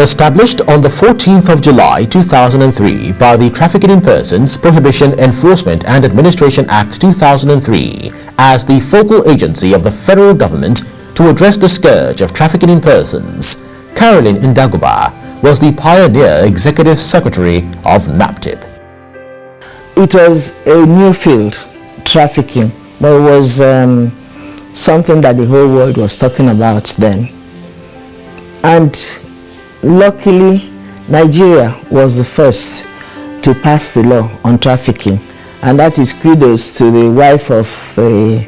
Established on the 14th of July 2003 by the Trafficking in Persons Prohibition Enforcement and Administration Act 2003 as the focal agency of the federal government to address the scourge of trafficking in persons, Caroline Ndaguba was the pioneer executive secretary of NAPTIP. It was a new field, trafficking, but it was something that the whole world was talking about then. And luckily, Nigeria was the first to pass the law on trafficking, and that is kudos to the wife of the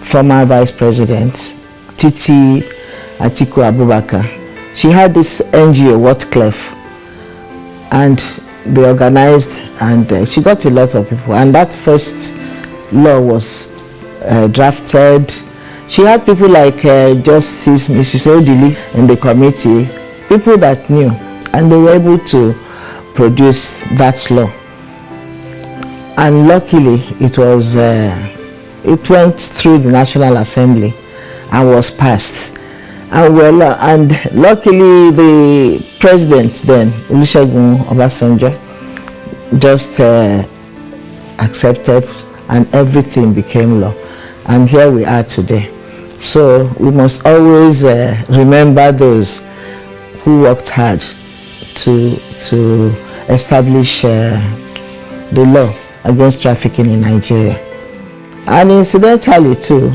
former vice president, Titi Atiku Abubakar. She had this NGO, Whatclef, and they organized, and she got a lot of people, and that first law was drafted. She had people like Justice Mrs. Odili in the committee, people that knew, and they were able to produce that law. And luckily, it went through the National Assembly and was passed. And luckily, the president then, Olusegun Obasanjo, just accepted, and everything became law. And here we are today. So we must always remember those who worked hard to establish the law against trafficking in Nigeria. And incidentally too,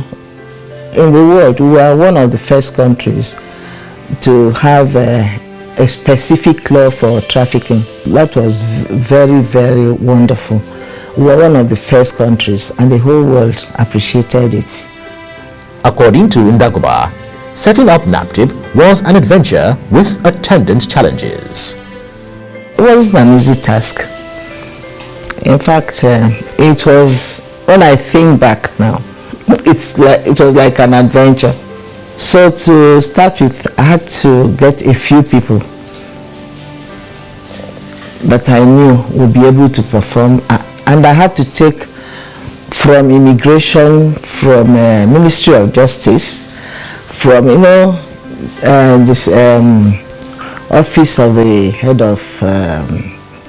in the world, we were one of the first countries to have a specific law for trafficking. That was very, very wonderful. We were one of the first countries, and the whole world appreciated it. According to Ndaguba, setting up NAPTIP was an adventure with attendant challenges. It wasn't an easy task. In fact, it was, when I think back now, it was like an adventure. So to start with, I had to get a few people that I knew would be able to perform, and I had to take from immigration, from Ministry of Justice, from this office of the head of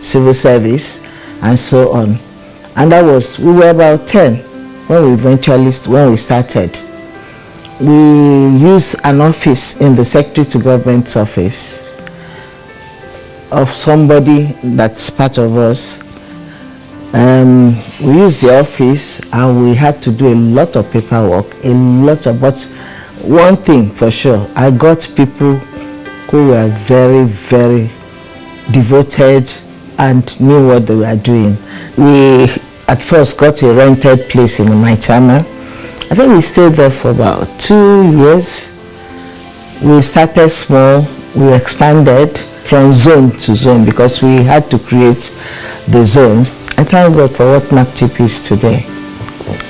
civil service, and so on. And that was, we were about 10 when we started. We used an office in the Secretary to Government's office of somebody that's part of us. We used the office, and we had to do a lot of paperwork, but one thing for sure, I got people who were very, very devoted and knew what they were doing. We at first got a rented place in Maitama. I think we stayed there for about 2 years. We started small, we expanded from zone to zone because we had to create the zones. I thank God for what NAPTIP is today.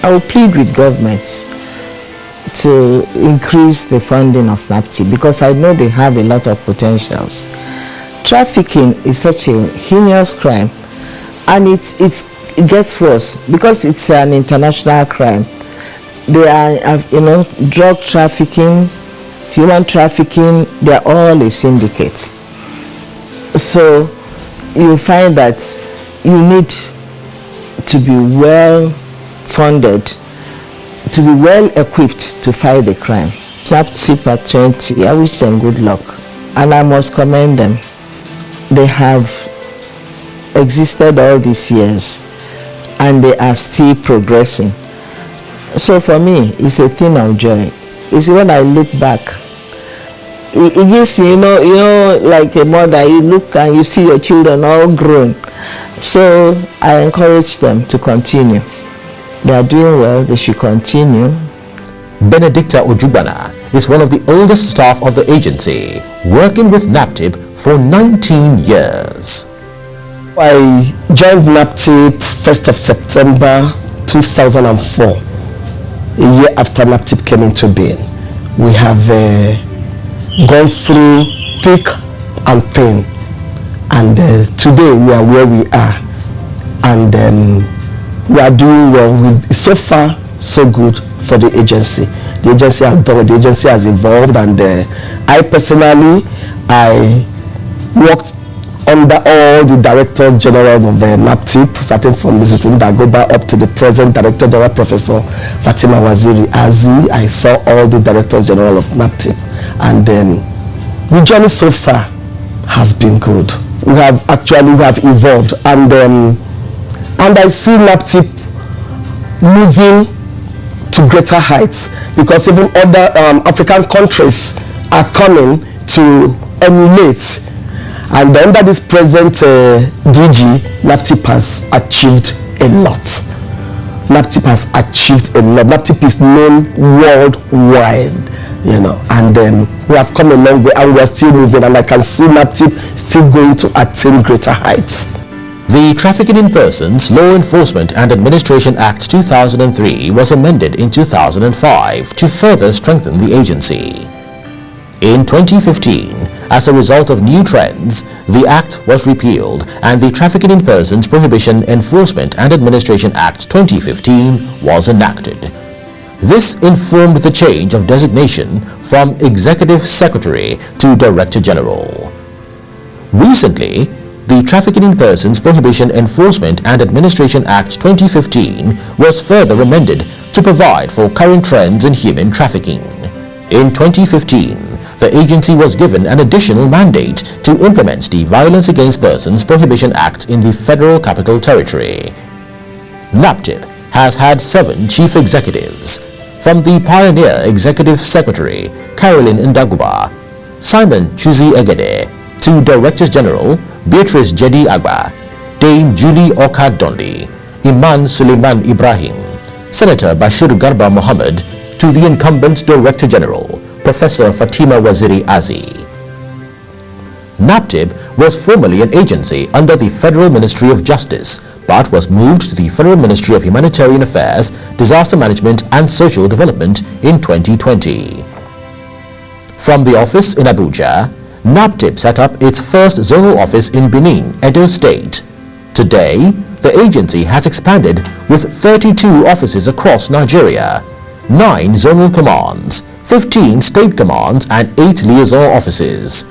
I will plead with governments to increase the funding of NAPTIP because I know they have a lot of potentials. Trafficking is such a heinous crime, and it gets worse because it's an international crime. They are, drug trafficking, human trafficking, they're all a syndicate. So you find that you need to be well funded, to be well equipped to fight the crime. NAPTIP at 20, I wish them good luck, and I must commend them. They have existed all these years, and they are still progressing. So for me, it's a thing of joy. You see, when I look back, it gives me, like a mother, you look and you see your children all grown. So I encourage them to continue. They are doing well, they should continue. Benedicta Ojubana is one of the oldest staff of the agency, working with NAPTIP for 19 years. I joined NAPTIP 1st of September 2004, a year after NAPTIP came into being. We have gone through thick and thin, and today we are where we are, and we are doing well. So far, so good for the agency. The agency has done, the agency has evolved, and I personally, I worked under all the directors general of the NAPTIP, starting from Mrs. Ndagoba up to the present director general, Professor Fatima Waziri Azi. I saw all the directors general of NAPTIP, and the journey so far has been good. We have evolved, and I see NAPTIP moving to greater heights, because even other African countries are coming to emulate. And under this present DG, NAPTIP has achieved a lot. NAPTIP has achieved a lot. NAPTIP is known worldwide, and we have come a long way, and we are still moving, and I can see NAPTIP still going to attain greater heights. The Trafficking in Persons Law Enforcement and Administration Act 2003 was amended in 2005 to further strengthen the agency. In 2015, as a result of new trends, the Act was repealed and the Trafficking in Persons Prohibition, Enforcement and Administration Act 2015 was enacted. This informed the change of designation from Executive Secretary to Director General. Recently, the Trafficking in Persons Prohibition, Enforcement and Administration Act 2015 was further amended to provide for current trends in human trafficking. In 2015, the agency was given an additional mandate to implement the Violence Against Persons Prohibition Act in the Federal Capital Territory. NAPTIP has had 7 chief executives, from the pioneer Executive Secretary Caroline Ndaguba, Simon Chuzi Egede, to Directors General Beatrice Jedi Agba, Dame Julie Oka Dondi, Iman Suleiman Ibrahim, Senator Bashir Garba Mohammed, to the incumbent Director General Professor Fatima Waziri Azi. NAPTIP was formerly an agency under the Federal Ministry of Justice, but was moved to the Federal Ministry of Humanitarian Affairs, Disaster Management and Social Development in 2020. From the office in Abuja, NAPTIP set up its first zonal office in Benin, Edo State. Today, the agency has expanded with 32 offices across Nigeria, 9 zonal commands, 15 state commands and 8 liaison offices.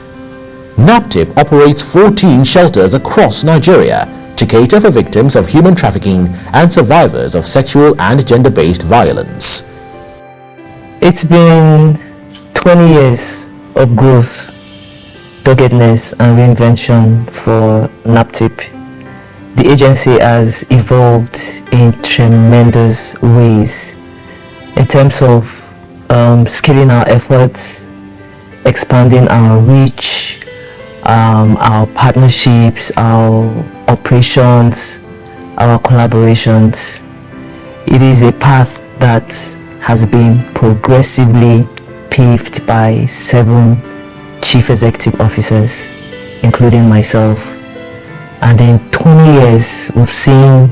NAPTIP operates 14 shelters across Nigeria to cater for victims of human trafficking and survivors of sexual and gender-based violence. It's been 20 years of growth, doggedness and reinvention for NAPTIP. The agency has evolved in tremendous ways in terms of scaling our efforts, expanding our reach, our partnerships, our operations, our collaborations. It is a path that has been progressively paved by 7 chief executive officers, including myself. And in 20 years, we've seen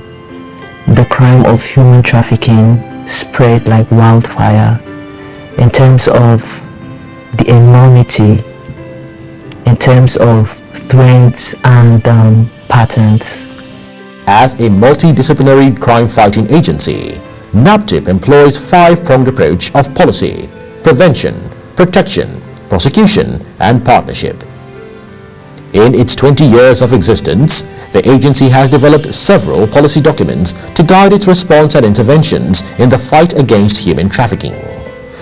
the crime of human trafficking spread like wildfire in terms of the enormity, in terms of threats and patterns. As a multidisciplinary crime-fighting agency, NAPTIP employs 5-pronged approach of policy, prevention, protection, prosecution and partnership. In its 20 years of existence, the agency has developed several policy documents to guide its response and interventions in the fight against human trafficking.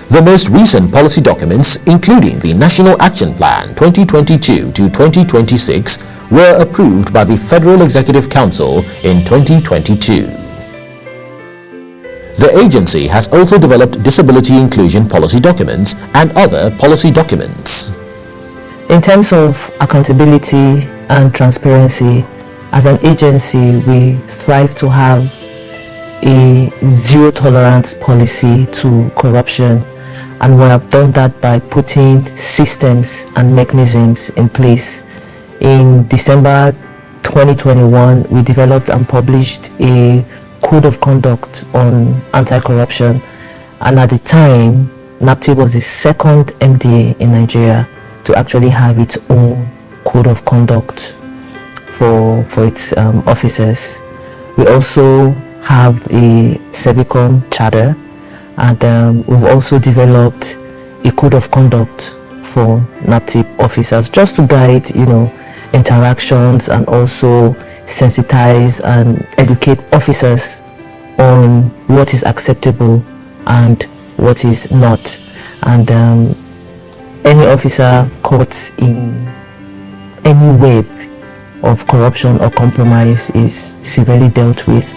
The most recent policy documents, including the National Action Plan 2022 to 2026, were approved by the Federal Executive Council in 2022. The agency has also developed disability inclusion policy documents and other policy documents. In terms of accountability and transparency, as an agency, we strive to have a zero tolerance policy to corruption, and we have done that by putting systems and mechanisms in place. In December 2021, we developed and published a code of conduct on anti-corruption, and at the time, NAPTIP was the second MDA in Nigeria to actually have its own code of conduct for its officers. We also have a Cevicon charter, and we've also developed a code of conduct for NAPTIP officers, just to guide, interactions and also sensitize and educate officers on what is acceptable and what is not. And any officer caught in any web of corruption or compromise is severely dealt with.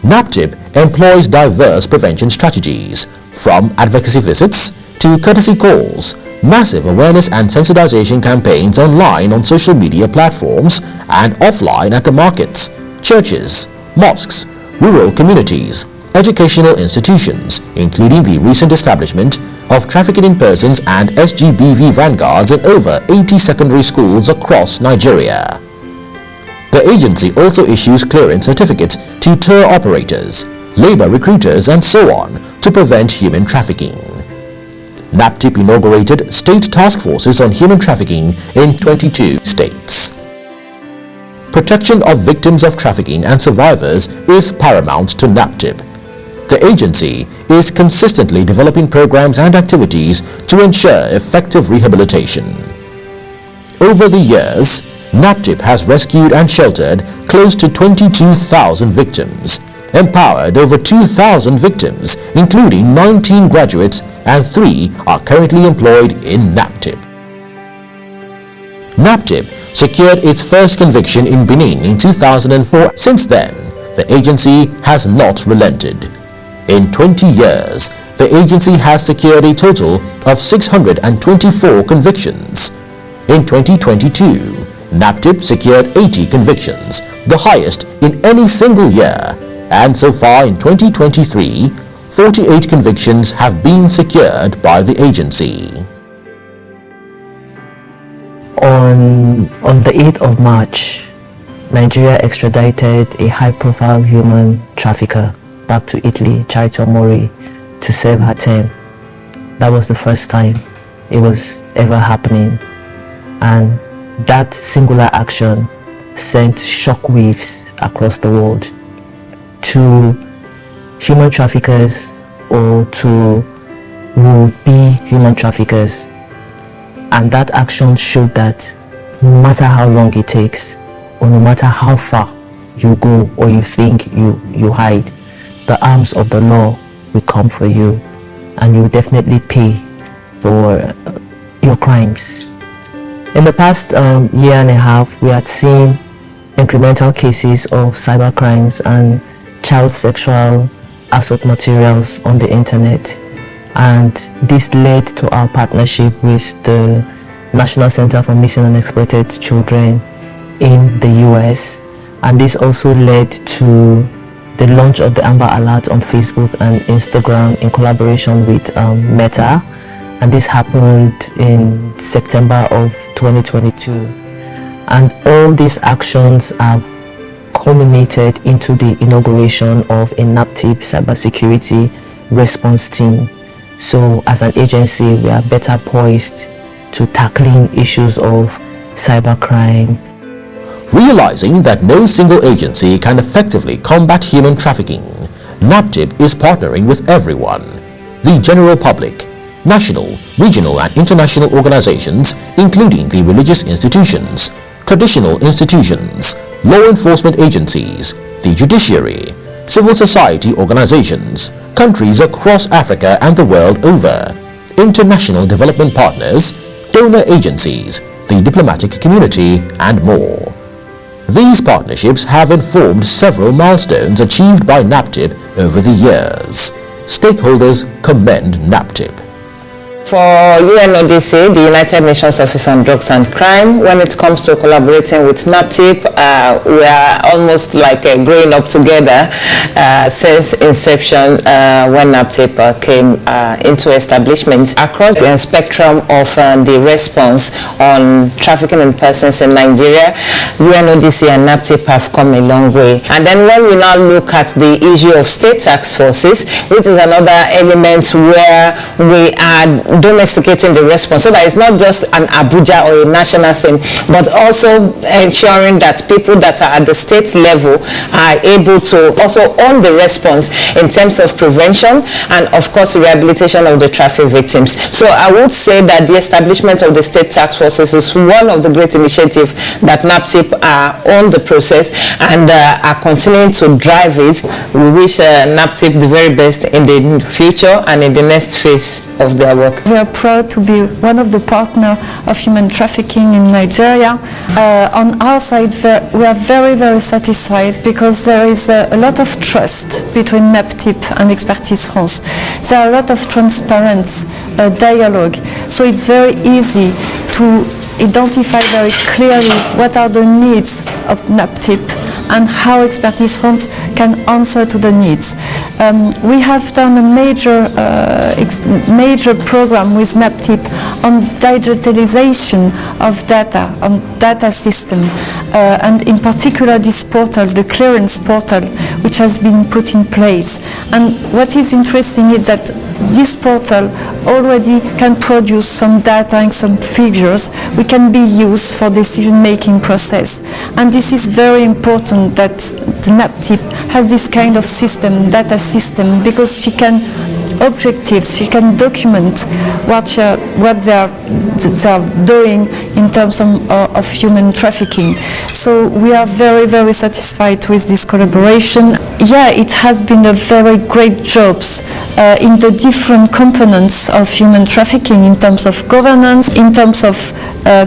NAPTIP employs diverse prevention strategies, from advocacy visits to courtesy calls, massive awareness and sensitization campaigns online on social media platforms and offline at the markets, churches, mosques, rural communities, educational institutions, including the recent establishment of trafficking in persons and SGBV vanguards in over 80 secondary schools across Nigeria. The agency also issues clearance certificates to tour operators, labor recruiters and so on to prevent human trafficking. NAPTIP inaugurated state task forces on human trafficking in 22 states. Protection of victims of trafficking and survivors is paramount to NAPTIP. The agency is consistently developing programs and activities to ensure effective rehabilitation. Over the years, NAPTIP has rescued and sheltered close to 22,000 victims, empowered over 2,000 victims, including 19 graduates, and 3 are currently employed in NAPTIP. NAPTIP secured its first conviction in Benin in 2004. Since then, the agency has not relented. In 20 years, the agency has secured a total of 624 convictions. In 2022, NAPTIP secured 80 convictions, the highest in any single year, and so far in 2023, 48 convictions have been secured by the agency. On the 8th of March, Nigeria extradited a high-profile human trafficker back to Italy, Charity Omori, to serve her term. That was the first time it was ever happening, and that singular action sent shockwaves across the world to human traffickers or to would-be human traffickers. And that action showed that no matter how long it takes, or no matter how far you go or you think you hide, the arms of the law will come for you, and you will definitely pay for your crimes. In the past year and a half, we had seen incremental cases of cyber crimes and child sexual assault materials on the internet, and this led to our partnership with the National Center for Missing and Exploited Children in the US, and this also led to the launch of the Amber Alert on Facebook and Instagram in collaboration with Meta, and this happened in September of 2022. And all these actions have culminated into the inauguration of a NAPTIP cybersecurity response team. So as an agency, we are better poised to tackling issues of cybercrime. Realizing that no single agency can effectively combat human trafficking, NAPTIP is partnering with everyone: the general public, national, regional and international organizations, including the religious institutions, traditional institutions, law enforcement agencies, the judiciary, civil society organizations, countries across Africa and the world over, international development partners, donor agencies, the diplomatic community, and more. These partnerships have informed several milestones achieved by NAPTIP over the years. Stakeholders commend NAPTIP. For UNODC, the United Nations Office on Drugs and Crime, when it comes to collaborating with NAPTIP, we are almost like growing up together since inception when NAPTIP came into establishment. Across the spectrum of the response on trafficking in persons in Nigeria, UNODC and NAPTIP have come a long way. And then when we now look at the issue of state task forces, which is another element where we are domesticating the response, so that it's not just an Abuja or a national thing, but also ensuring that people that are at the state level are able to also own the response in terms of prevention and, of course, rehabilitation of the traffic victims. So I would say that the establishment of the state task forces is one of the great initiatives that NAPTIP are on the process and are continuing to drive it. We wish NAPTIP the very best in the future and in the next phase of their work. We are proud to be one of the partners of human trafficking in Nigeria. On our side, we are very, very satisfied because there is a lot of trust between NAPTIP and Expertise France. There are a lot of transparent dialogue, so it's very easy to identify very clearly what are the needs of NAPTIP and how Expertise France can answer to the needs. We have done a major program with NAPTIP on digitalization of data, on data system, and in particular this portal, the clearance portal, which has been put in place. And what is interesting is that this portal already can produce some data and some figures which can be used for decision-making process. And this is very important that the NAPTIP has this kind of system, data system, because she can objectives, she can document what they are doing in terms of human trafficking. So we are very, very satisfied with this collaboration. Yeah, it has been a very great job in the different components of human trafficking in terms of governance, in terms of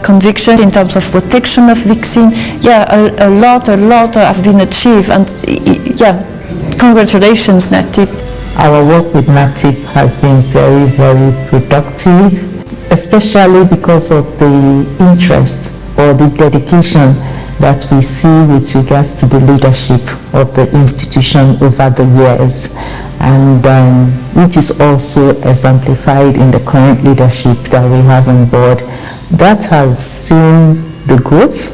conviction, in terms of protection of victims. Yeah, a lot have been achieved, and yeah, congratulations, NAPTIP. Our work with NAPTIP has been very, very productive, especially because of the interest or the dedication that we see with regards to the leadership of the institution over the years, and which is also exemplified in the current leadership that we have on board. That has seen the growth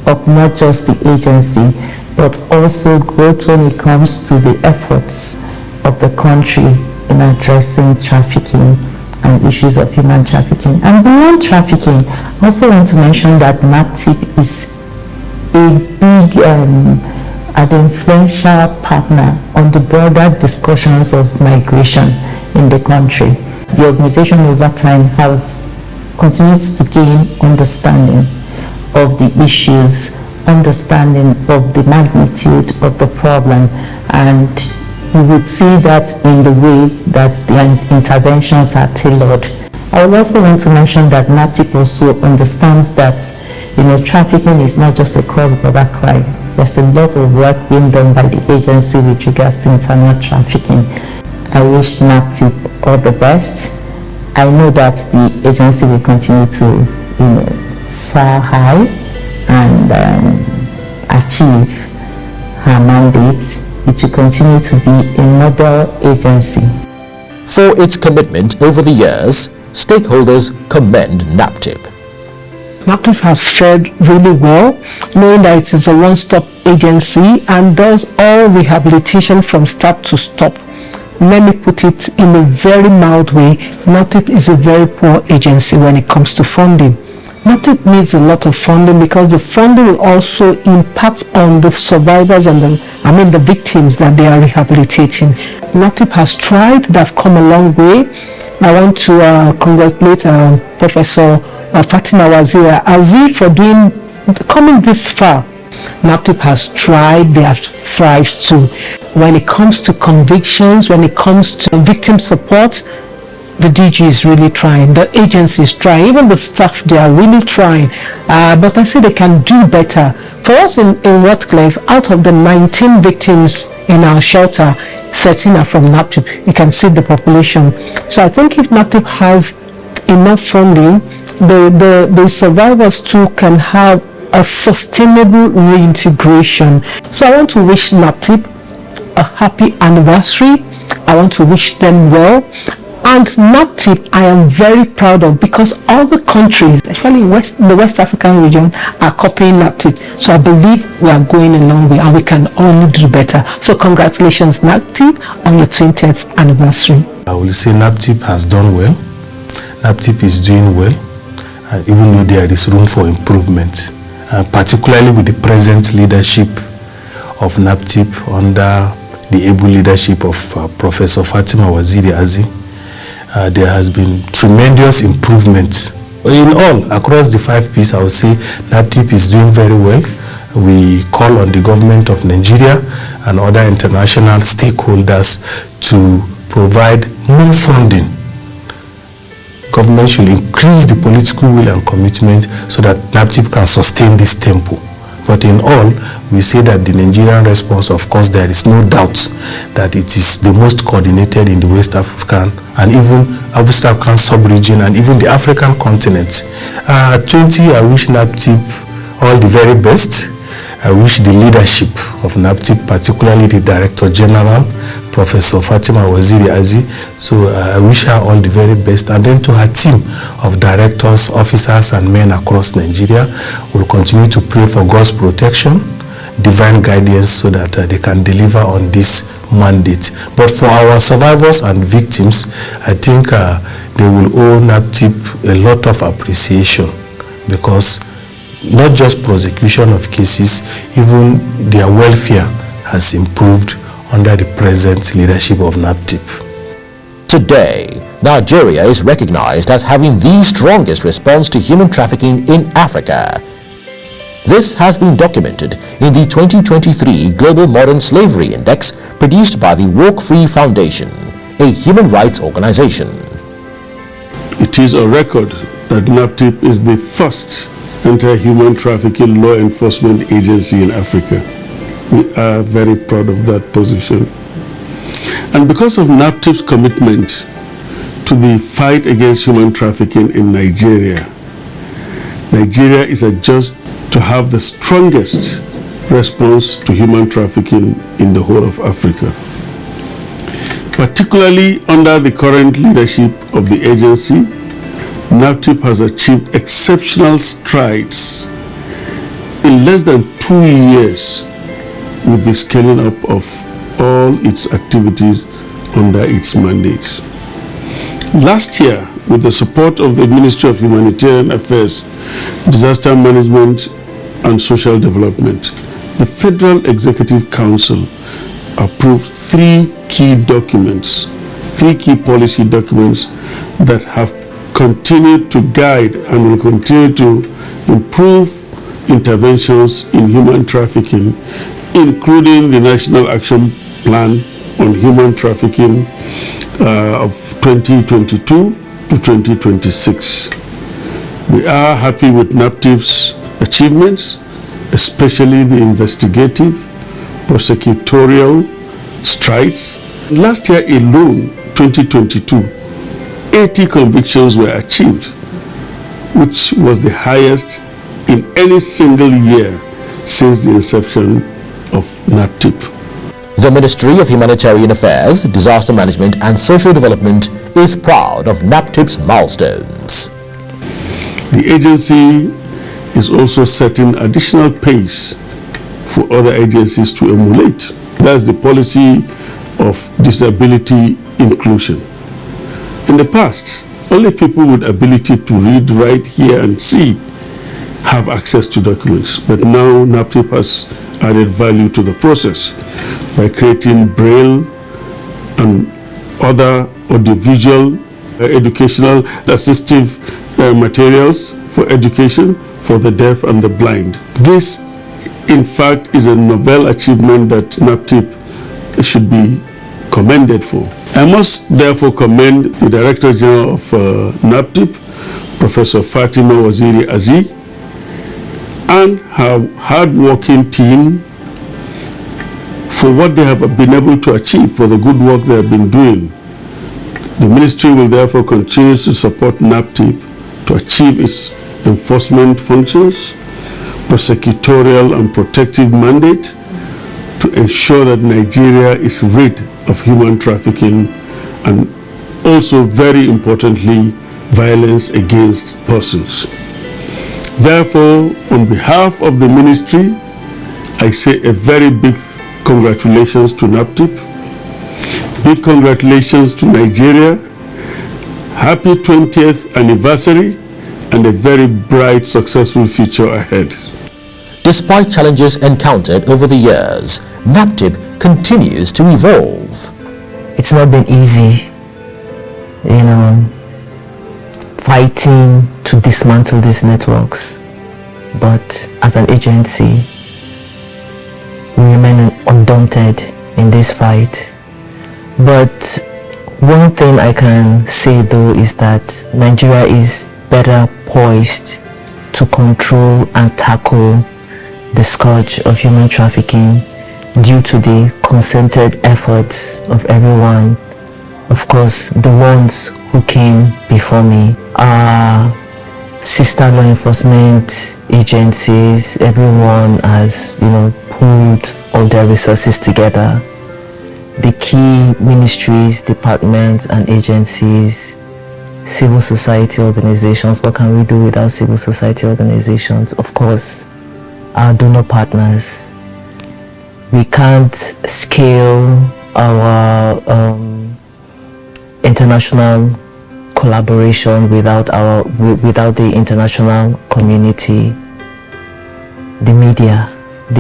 of not just the agency, but also growth when it comes to the efforts of the country in addressing trafficking and issues of human trafficking. And beyond trafficking, I also want to mention that NAPTIP is a big and influential partner on the broader discussions of migration in the country. The organization over time have continued to gain understanding of the issues, understanding of the magnitude of the problem, and you would see that in the way that the interventions are tailored. I would also want to mention that NAPTIP also understands that trafficking is not just a cross-border crime. There's a lot of work being done by the agency with regards to internal trafficking. I wish NAPTIP all the best. I know that the agency will continue to soar high and achieve her mandate. It will continue to be a model agency. For its commitment over the years, stakeholders commend NAPTIP. NAPTIP has fared really well, knowing that it is a one-stop agency and does all rehabilitation from start to stop. Let me put it in a very mild way, NAPTIP is a very poor agency when it comes to funding. NAPTIP needs a lot of funding because the funding will also impact on the survivors and the victims that they are rehabilitating. NAPTIP has tried, they've come a long way. I want to congratulate Professor Fatima Wazira Aziz for coming this far. NAPTIP has tried, they have thrived too. When it comes to convictions, when it comes to victim support, the DG is really trying, the agency is trying, even the staff, they are really trying. But I say they can do better. For us in Westcliff, out of the 19 victims in our shelter, 13 are from NAPTIP. You can see the population. So I think if NAPTIP has enough funding, the survivors too can have a sustainable reintegration. So I want to wish NAPTIP a happy anniversary. I want to wish them well. And NAPTIP I am very proud of, because all the countries, especially the West African region, are copying NAPTIP. So I believe we are going a long way and we can only do better. So congratulations NAPTIP on your 20th anniversary. I will say NAPTIP has done well. NAPTIP is doing well, even though there is room for improvement, particularly with the present leadership of NAPTIP under the able leadership of Professor Fatima Waziri Azi. There has been tremendous improvement. In all, across the 5 P's, I would say NAPTIP is doing very well. We call on the government of Nigeria and other international stakeholders to provide more funding. Government should increase the political will and commitment so that NAPTIP can sustain this tempo. But in all, we say that the Nigerian response, of course, there is no doubt that it is the most coordinated in the West African and even West African sub-region and even the African continent. 20, I wish NAPTIP all the very best. I wish the leadership of NAPTIP, particularly the Director General, Professor Fatima Waziri Azi. So I wish her all the very best. And then to her team of directors, officers, and men across Nigeria, we'll continue to pray for God's protection, divine guidance, so that they can deliver on this mandate. But for our survivors and victims, I think they will owe NAPTIP a lot of appreciation, because not just prosecution of cases, even their welfare has improved under the present leadership of NAPTIP. Today, Nigeria is recognized as having the strongest response to human trafficking in Africa. This has been documented in the 2023 Global Modern Slavery Index produced by the Walk Free Foundation, a human rights organization. It is a record that NAPTIP is the first anti-human trafficking law enforcement agency in Africa. We are very proud of that position. And because of NAPTIP's commitment to the fight against human trafficking in Nigeria, Nigeria is adjudged to have the strongest response to human trafficking in the whole of Africa. Particularly under the current leadership of the agency, NAPTIP has achieved exceptional strides in less than 2 years with the scaling up of all its activities under its mandates. Last year, with the support of the Ministry of Humanitarian Affairs, Disaster Management and Social Development, the Federal Executive Council approved 3 key documents, 3 key policy documents that have continued to guide and will continue to improve interventions in human trafficking, including the National Action Plan on Human Trafficking of 2022 to 2026. We are happy with NAPTIP's achievements, especially the investigative, prosecutorial strides. Last year alone, 2022, 80 convictions were achieved, which was the highest in any single year since the inception of NAPTIP. The Ministry of Humanitarian Affairs, Disaster Management and Social Development is proud of NAPTIP's milestones. The agency is also setting additional pace for other agencies to emulate. That's the policy of disability inclusion. In the past, only people with ability to read, write, hear, and see have access to documents. But now NAPTIP has added value to the process by creating Braille and other audiovisual, educational, assistive materials for education for the deaf and the blind. This, in fact, is a novel achievement that NAPTIP should be commended for. I must therefore commend the Director General of NAPTIP, Professor Fatima Waziri Azi, and her hard-working team for what they have been able to achieve, for the good work they have been doing. The Ministry will therefore continue to support NAPTIP to achieve its enforcement functions, prosecutorial and protective mandate, to ensure that Nigeria is rid of human trafficking and also, very importantly, violence against persons. Therefore, on behalf of the ministry, I say a very big congratulations to NAPTIP, big congratulations to Nigeria, Happy 20th anniversary and a very bright, successful future ahead. Despite challenges encountered over the years, NAPTIP continues to evolve. It's not been easy, fighting to dismantle these networks. But as an agency, we remain undaunted in this fight. But one thing I can say though is that Nigeria is better poised to control and tackle the scourge of human trafficking due to the concerted efforts of everyone. Of course, the ones who came before me, our sister law enforcement agencies, everyone has, pooled all their resources together. The key ministries, departments and agencies, civil society organizations. What can we do without civil society organizations? Of course, our donor partners. We can't scale our international collaboration without the international community. The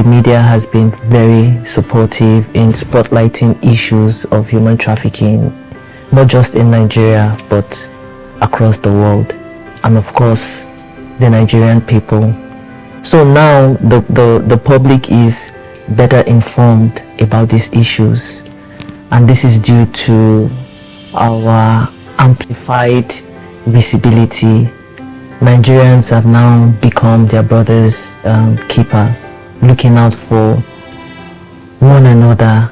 media has been very supportive in spotlighting issues of human trafficking, not just in Nigeria but across the world, and of course the Nigerian people. So now the public is better informed about these issues, and this is due to our amplified visibility. Nigerians have now become their brother's keeper, looking out for one another,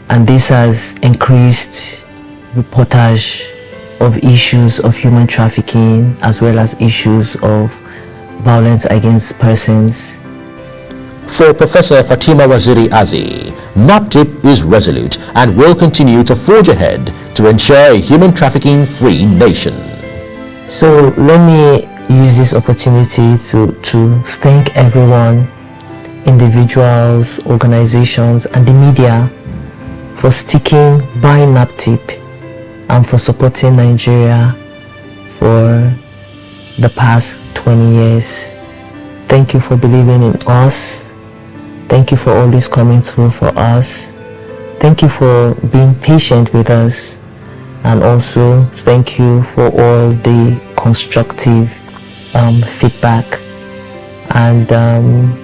and this has increased reportage of issues of human trafficking as well as issues of violence against persons. For Professor Fatima Waziri Azi, NAPTIP is resolute and will continue to forge ahead to ensure a human trafficking-free nation. So let me use this opportunity to thank everyone, individuals, organizations and the media for sticking by NAPTIP and for supporting Nigeria for the past 20 years. Thank you for believing in us. Thank you for always coming through for us. Thank you for being patient with us, and also thank you for all the constructive feedback. And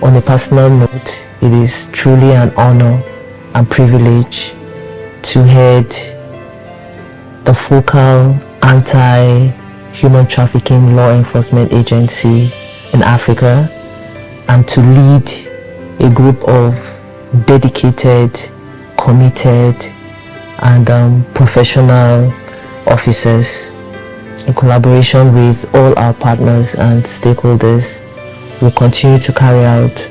on a personal note, it is truly an honor and privilege to head the focal anti-human trafficking law enforcement agency in Africa, and to lead a group of dedicated, committed and professional officers. In collaboration with all our partners and stakeholders, we'll continue to carry out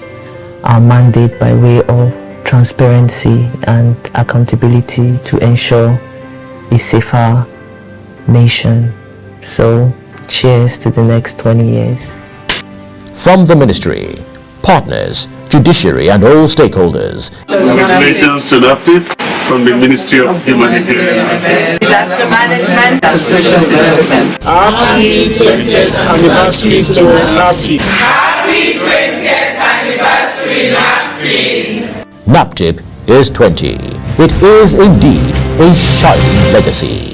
our mandate by way of transparency and accountability to ensure a safer nation. So, cheers to the next 20 years. From the Ministry, partners, judiciary and all stakeholders. Congratulations to NAPTIP from the Ministry of Humanitarian Affairs, Disaster Management and Social Development. Happy 20th anniversary to NAPTIP. Happy 20th anniversary, NAPTIP. NAPTIP is 20. It is indeed a shining legacy.